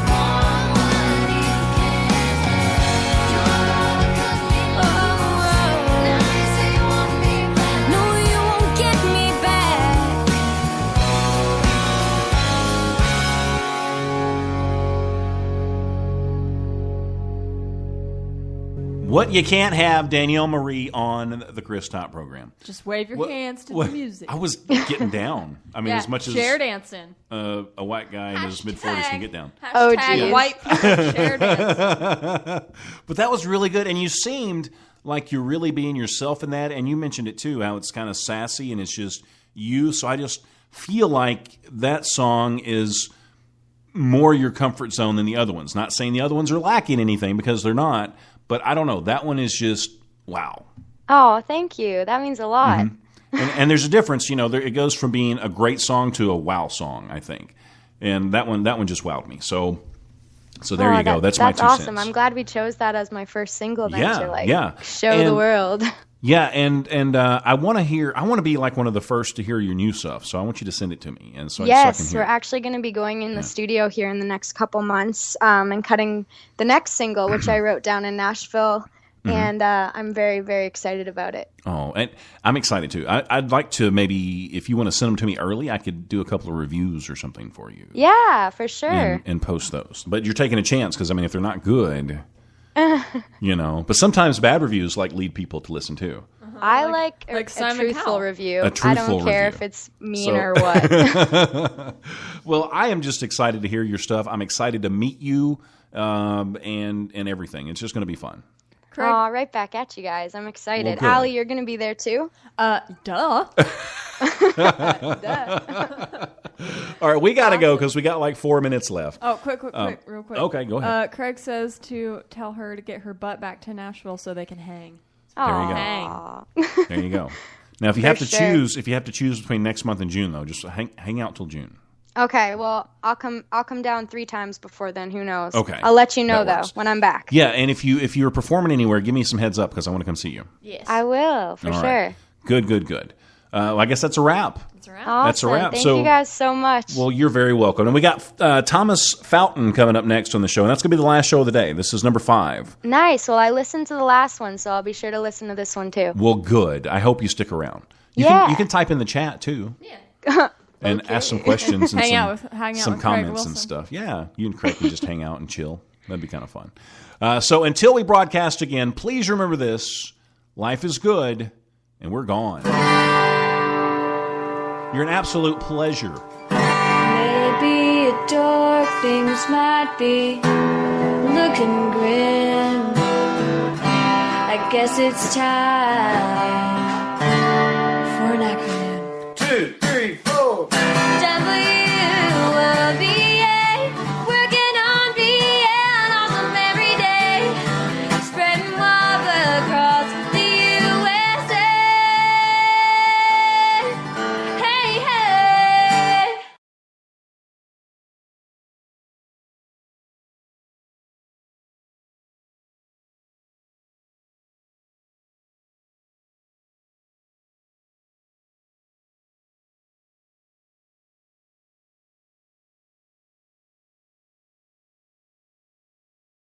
Want what you can't have. You're all that cut me loose. Now you say you want me back. No, you won't get me back. What you can't have, Danielle Marie on the Chris Top program. Just wave your What- hands to what- the music. I was getting down. I mean, Yeah, as much as chair dancing. a white guy in his mid-40s can get down. Oh, Hashtag geez. white people chair dance. But that was really good, and you seemed like you're really being yourself in that, and you mentioned it too, how it's kind of sassy and it's just you. So I just feel like that song is more your comfort zone than the other ones. Not saying the other ones are lacking anything, because they're not, but I don't know. That one is just, wow. Oh, thank you. That means a lot. And there's a difference, you know. It goes from being a great song to a wow song, I think. And that one just wowed me. So there you go. That's my 2 awesome. cents. I'm glad we chose that as my first single then to show And- the world. Yeah, and I want to be like one of the first to hear your new stuff. So I want you to send it to me, and so I can Yes, hear we're it. actually going to be going in the studio here in the next couple months and cutting the next single, which I wrote down in Nashville. And I'm very, very excited about it. Oh, and I'm excited too. I'd like to maybe, if you want to send them to me early, I could do a couple of reviews or something for you. Yeah, for sure. And post those. But you're taking a chance, because I mean, if they're not good, you know. But sometimes bad reviews like lead people to listen too. I like a Simon truthful Cowell. review. A truthful I don't care review. if it's mean or what. Well, I am just excited to hear your stuff. I'm excited to meet you and everything. It's just going to be fun. Aw, right back at you guys. I'm excited. Well, good. Allie, you're going to be there too? Duh. All right, we got to go because we got like 4 minutes left. Oh, quick, real quick. Okay, go ahead. Craig says to tell her to get her butt back to Nashville so they can hang. There you go. Hang. There you go. Now, if you have to choose between next month and June, though, just hang out till June. Okay, well, I'll come down 3 times before then. Who knows? Okay, I'll let you know that though works. when I'm back. Yeah, and if you're performing anywhere, give me some heads up because I want to come see you. Yes. I will for All sure. right. Good. Well, I guess that's a wrap. Awesome. That's a wrap. Thank So- you guys so much. Well, you're very welcome. And we got Thomas Fountain coming up next on the show, and that's going to be the last show of the day. This is number 5. Nice. Well, I listened to the last one, so I'll be sure to listen to this one too. Well, good. I hope you stick around. You can type in the chat too. Yeah. And ask some questions and Hang out some with Craig comments Wilson. and stuff. Yeah, you and Craig can just hang out and chill. That'd be kind of fun. So until we broadcast again, please remember this: life is good, and we're gone. You're an absolute pleasure. Maybe dark things might be looking grim. I guess it's time for an acronym. 2, 3, 4. W